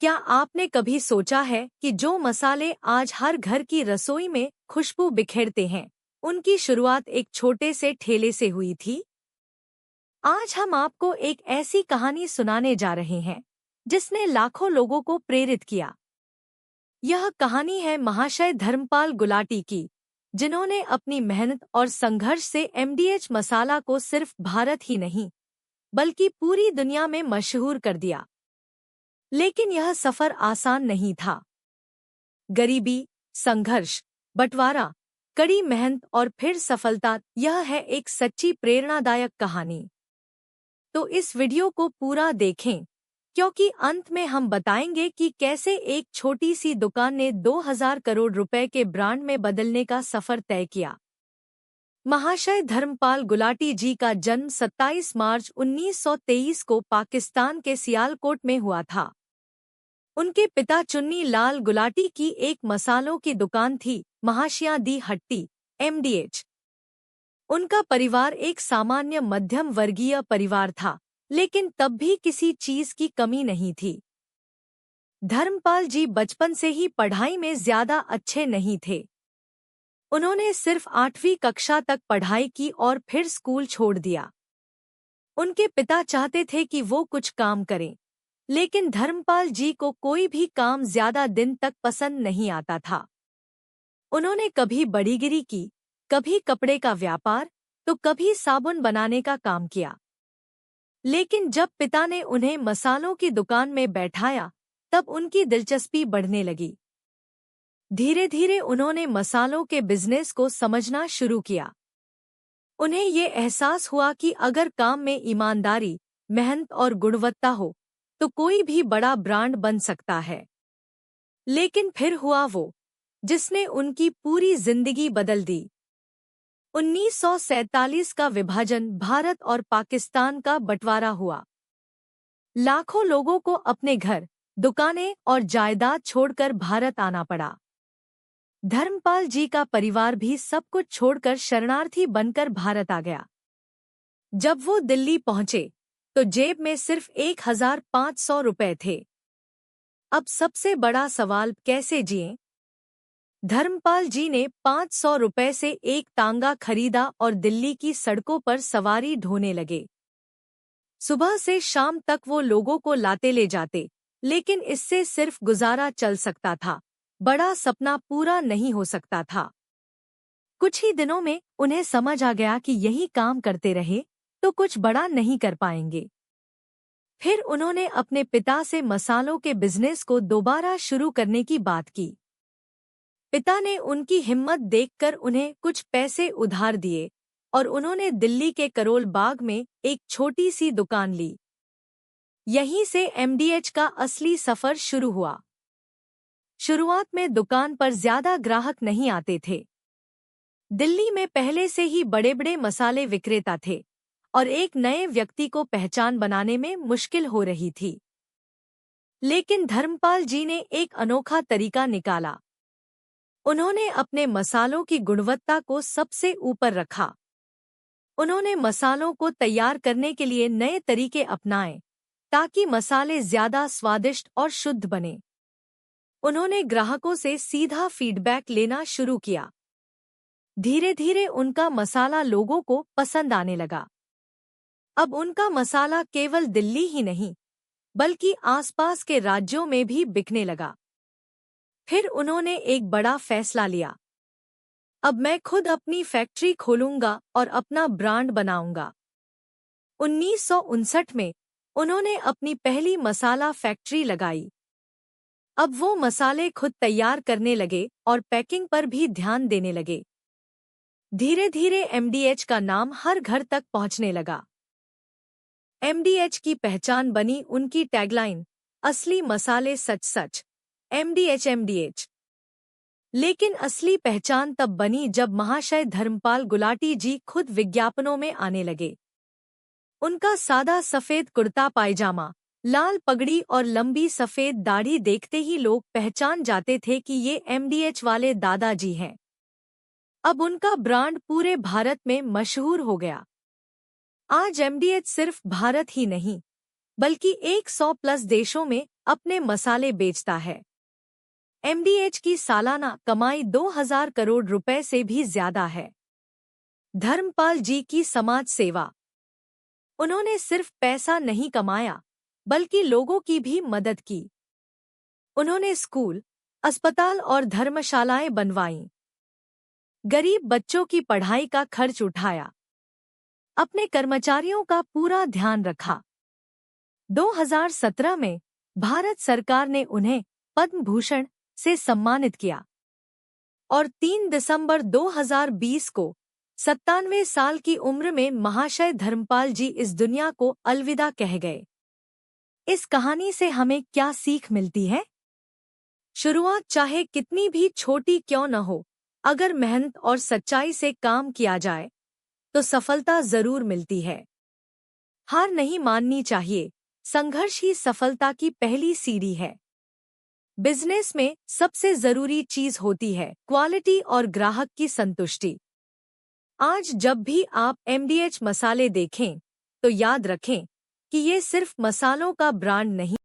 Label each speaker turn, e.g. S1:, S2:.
S1: क्या आपने कभी सोचा है कि जो मसाले आज हर घर की रसोई में खुशबू बिखेरते हैं, उनकी शुरुआत एक छोटे से ठेले से हुई थी? आज हम आपको एक ऐसी कहानी सुनाने जा रहे हैं जिसने लाखों लोगों को प्रेरित किया। यह कहानी है महाशय धर्मपाल गुलाटी की, जिन्होंने अपनी मेहनत और संघर्ष से एमडीएच मसाला को सिर्फ भारत ही नहीं बल्कि पूरी दुनिया में मशहूर कर दिया। लेकिन यह सफर आसान नहीं था। गरीबी, संघर्ष, बंटवारा, कड़ी मेहनत और फिर सफलता, यह है एक सच्ची प्रेरणादायक कहानी। तो इस वीडियो को पूरा देखें, क्योंकि अंत में हम बताएंगे कि कैसे एक छोटी सी दुकान ने 2000 करोड़ रुपए के ब्रांड में बदलने का सफर तय किया। महाशय धर्मपाल गुलाटी जी का जन्म 27 मार्च 1923 को पाकिस्तान के सियालकोट में हुआ था। उनके पिता चुन्नी लाल गुलाटी की एक मसालों की दुकान थी, महाशिया दी हट्टी, एमडीएच। उनका परिवार एक सामान्य मध्यम वर्गीय परिवार था, लेकिन तब भी किसी चीज की कमी नहीं थी। धर्मपाल जी बचपन से ही पढ़ाई में ज्यादा अच्छे नहीं थे। उन्होंने सिर्फ 8वीं कक्षा तक पढ़ाई की और फिर स्कूल छोड़ दिया। उनके पिता चाहते थे कि वो कुछ काम करें, लेकिन धर्मपाल जी को कोई भी काम ज्यादा दिन तक पसंद नहीं आता था। उन्होंने कभी बड़ीगिरी की, कभी कपड़े का व्यापार, तो कभी साबुन बनाने का काम किया। लेकिन जब पिता ने उन्हें मसालों की दुकान में बैठाया, तब उनकी दिलचस्पी बढ़ने लगी। धीरे धीरे उन्होंने मसालों के बिजनेस को समझना शुरू किया। उन्हें ये एहसास हुआ कि अगर काम में ईमानदारी, मेहनत और गुणवत्ता हो, तो कोई भी बड़ा ब्रांड बन सकता है। लेकिन फिर हुआ वो, जिसने उनकी पूरी जिंदगी बदल दी। 1947 का विभाजन, भारत और पाकिस्तान का बंटवारा हुआ। लाखों लोगों को अपने घर, दुकानें और जायदाद छोड़कर भारत आना पड़ा। धर्मपाल जी का परिवार भी सब कुछ छोड़कर शरणार्थी बनकर भारत आ गया। जब वो दिल्ली पहुंचे, तो जेब में सिर्फ 1500 रुपए थे। अब सबसे बड़ा सवाल, कैसे जिएं? धर्मपाल जी ने 500 रुपए से एक तांगा खरीदा और दिल्ली की सड़कों पर सवारी ढोने लगे। सुबह से शाम तक वो लोगों को लाते ले जाते, लेकिन इससे सिर्फ गुजारा चल सकता था, बड़ा सपना पूरा नहीं हो सकता था। कुछ ही दिनों में उन्हें समझ आ गया कि यही काम करते रहे तो कुछ बड़ा नहीं कर पाएंगे। फिर उन्होंने अपने पिता से मसालों के बिजनेस को दोबारा शुरू करने की बात की। पिता ने उनकी हिम्मत देखकर उन्हें कुछ पैसे उधार दिए और उन्होंने दिल्ली के करोल बाग में एक छोटी सी दुकान ली। यहीं से एमडीएच का असली सफर शुरू हुआ। शुरुआत में दुकान पर ज्यादा ग्राहक नहीं आते थे। दिल्ली में पहले से ही बड़े बड़े मसाले विक्रेता थे और एक नए व्यक्ति को पहचान बनाने में मुश्किल हो रही थी। लेकिन धर्मपाल जी ने एक अनोखा तरीका निकाला। उन्होंने अपने मसालों की गुणवत्ता को सबसे ऊपर रखा। उन्होंने मसालों को तैयार करने के लिए नए तरीके अपनाए, ताकि मसाले ज्यादा स्वादिष्ट और शुद्ध बने। उन्होंने ग्राहकों से सीधा फीडबैक लेना शुरू किया। धीरे धीरे उनका मसाला लोगों को पसंद आने लगा। अब उनका मसाला केवल दिल्ली ही नहीं, बल्कि आसपास के राज्यों में भी बिकने लगा। फिर उन्होंने एक बड़ा फैसला लिया। अब मैं खुद अपनी फैक्ट्री खोलूंगा और अपना ब्रांड बनाऊंगा। 1959 में उन्होंने अपनी पहली मसाला फैक्ट्री लगाई। अब वो मसाले खुद तैयार करने लगे और पैकिंग पर भी ध्यान देने लगे। धीरे धीरे एमडीएच का नाम हर घर तक पहुंचने लगा। एमडीएच की पहचान बनी उनकी टैगलाइन, असली मसाले सच सच, एमडीएच एमडीएच। लेकिन असली पहचान तब बनी जब महाशय धर्मपाल गुलाटी जी खुद विज्ञापनों में आने लगे। उनका सादा सफेद कुर्ता पायजामा, लाल पगड़ी और लंबी सफेद दाढ़ी देखते ही लोग पहचान जाते थे कि ये एमडीएच वाले दादाजी हैं। अब उनका ब्रांड पूरे भारत में मशहूर हो गया। आज एमडीएच सिर्फ भारत ही नहीं, बल्कि 100 प्लस देशों में अपने मसाले बेचता है। एमडीएच की सालाना कमाई 2000 करोड़ रुपए से भी ज्यादा है। धर्मपाल जी की समाज सेवा। उन्होंने सिर्फ पैसा नहीं कमाया, बल्कि लोगों की भी मदद की। उन्होंने स्कूल, अस्पताल और धर्मशालाएं बनवाईं। गरीब बच्चों की पढ़ाई का खर्च उठाया। अपने कर्मचारियों का पूरा ध्यान रखा। 2017 में भारत सरकार ने उन्हें पद्म भूषण से सम्मानित किया और 3 दिसंबर 2020 को 97 साल की उम्र में महाशय धर्मपाल जी इस दुनिया को अलविदा कह गए। इस कहानी से हमें क्या सीख मिलती है? शुरुआत चाहे कितनी भी छोटी क्यों न हो, अगर मेहनत और सच्चाई से काम किया जाए तो सफलता जरूर मिलती है। हार नहीं माननी चाहिए, संघर्ष ही सफलता की पहली सीढ़ी है। बिजनेस में सबसे जरूरी चीज होती है क्वालिटी और ग्राहक की संतुष्टि। आज जब भी आप एमडीएच मसाले देखें तो याद रखें कि ये सिर्फ मसालों का ब्रांड नहीं